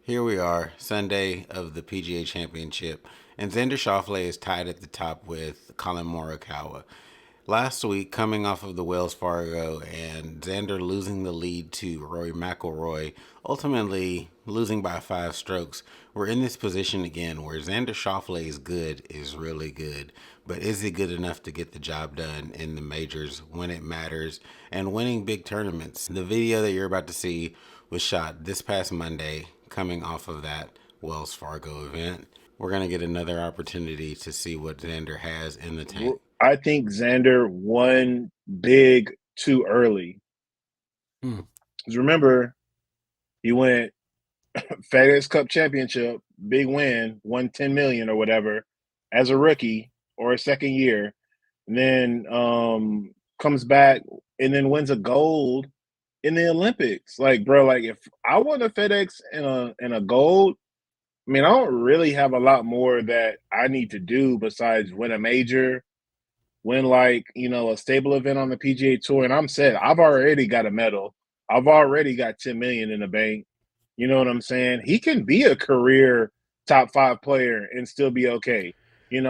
Here we are, Sunday of the PGA Championship, and Xander Schauffele is tied at the top with Collin Morikawa. Last week, coming off of the Wells Fargo and Xander losing the lead to Rory McIlroy, ultimately losing by 5 strokes, we're in this position again where Xander Schauffele is really good, but is he good enough to get the job done in the majors when it matters and winning big tournaments? The video that you're about to see was shot this past Monday, coming off of that Wells Fargo event. We're going to get another opportunity to see what Xander has in the tank. I think Xander won big too early. Hmm. Because remember, he went FedEx Cup Championship, big win, won 10 million or whatever as a rookie or a second year, and then comes back and then wins a gold in the Olympics. Like, bro, like if I won a FedEx and a gold, I mean, I don't really have a lot more that I need to do besides win a major, win like a stable event on the PGA Tour, and I'm set. I've already got a medal. I've already got 10 million in the bank. You know what I'm saying? He can be a career top five player and still be okay.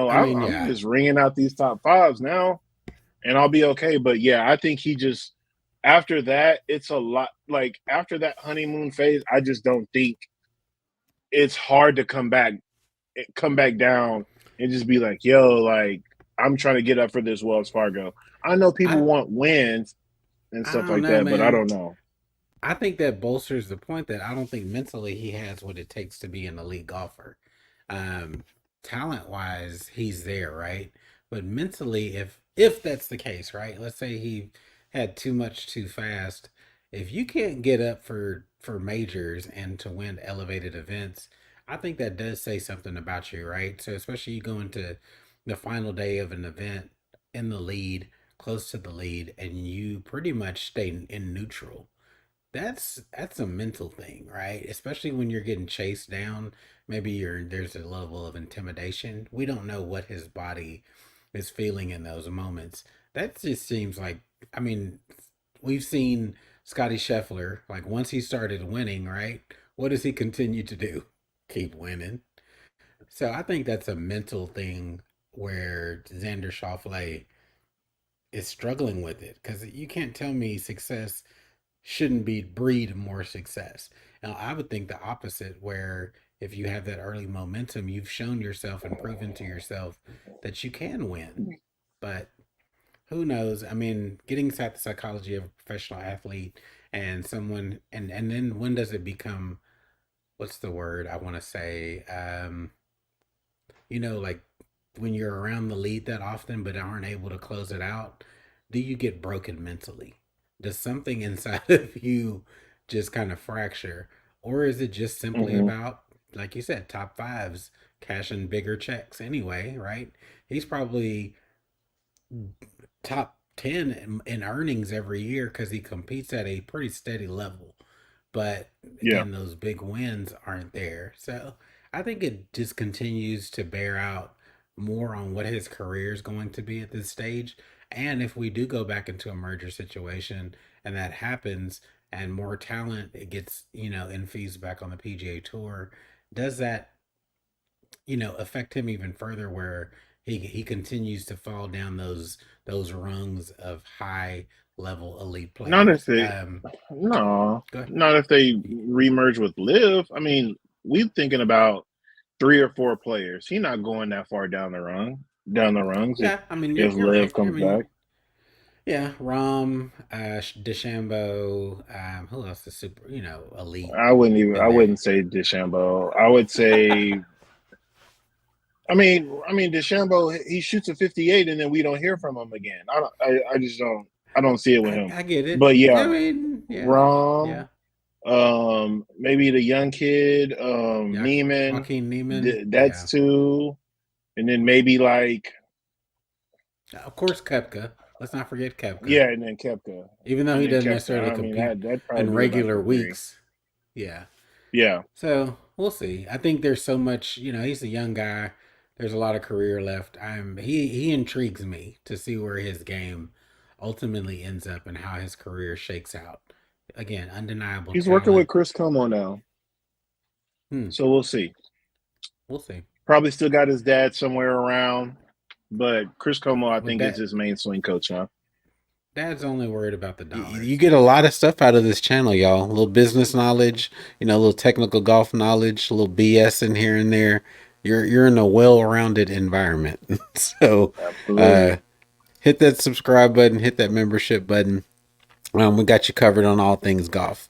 I mean, I'm yeah. just ringing out these top fives now, and I'll be okay. But yeah, I think he just after that, it's a lot. Like after that honeymoon phase, I just don't think it's hard to come back down and just be like, yo, like I'm trying to get up for this Wells Fargo. I know people I want wins and I stuff don't like know, that, but I man. don't know. I think that bolsters the point that I don't think mentally he has what it takes to be an elite golfer. Um, Talent wise, he's there, right? But mentally, if that's the case, right? Let's say he had too much too fast. If you can't get up for majors and to win elevated events, I think that does say something about you, right? So especially you go into the final day of an event in the lead, close to the lead, and you pretty much stay in neutral. That's a mental thing, right? Especially when you're getting chased down. Maybe there's a level of intimidation. We don't know what his body is feeling in those moments. That just seems like, I mean, we've seen Scotty Scheffler, like once he started winning, right? What does he continue to do? Keep winning. So I think that's a mental thing where Xander Schauffele is struggling with it because you can't tell me success shouldn't be breed more success. Now, I would think the opposite, where if you have that early momentum, you've shown yourself and proven to yourself that you can win. But who knows? I mean, getting inside the psychology of a professional athlete and someone, and then when does it become? What's the word I want to say? Like when you're around the lead that often but aren't able to close it out, do you get broken mentally? Does something inside of you just kind of fracture? Or is it just simply Hmm. about, like you said, top fives cashing bigger checks anyway, right? He's probably top 10 in earnings every year because he competes at a pretty steady level. But Yeah. again, those big wins aren't there. So I think it just continues to bear out more on what his career is going to be at this stage. And if we do go back into a merger situation and that happens and more talent it gets, infused back on the PGA tour, does that affect him even further where he continues to fall down those rungs of high level elite Not if players. they no, Go ahead. not if they remerge with Live. I mean, we thinking about three or four players. He not going that far down the rungs Yeah, I mean if you're Liv right. I comes mean, back. yeah, Rom, DeChambeau, who else is super, elite I in there? wouldn't say DeChambeau. I would say I mean, DeChambeau he shoots a 58 and then we don't hear from him again. I just don't. I don't see it with him. I get it. But I yeah, mean, yeah, Rom, yeah, maybe the young kid, yeah. Neiman. Joaquin Neiman, That's yeah. two, and then maybe like Of course, Kepka. Let's not forget Kepka. yeah, and then Kepka, Even though and he then doesn't Kepka. necessarily I mean compete that'd probably in be like regular the three. weeks, yeah. Yeah, So we'll see. I think there's so much. He's a young guy. There's a lot of career left. He intrigues me to see where his game ultimately ends up and how his career shakes out. Again, undeniable he's working with talent. Chris Como now. So we'll see. We'll see. Probably still got his dad somewhere around, but Chris Como, I With think, is that, his main swing coach now. Dad's only worried about the You dollars. get a lot of stuff out of this channel, y'all. A little business knowledge, a little technical golf knowledge, a little BS in here and there. You're in a well-rounded environment. So hit that subscribe button, hit that membership button. We got you covered on all things golf.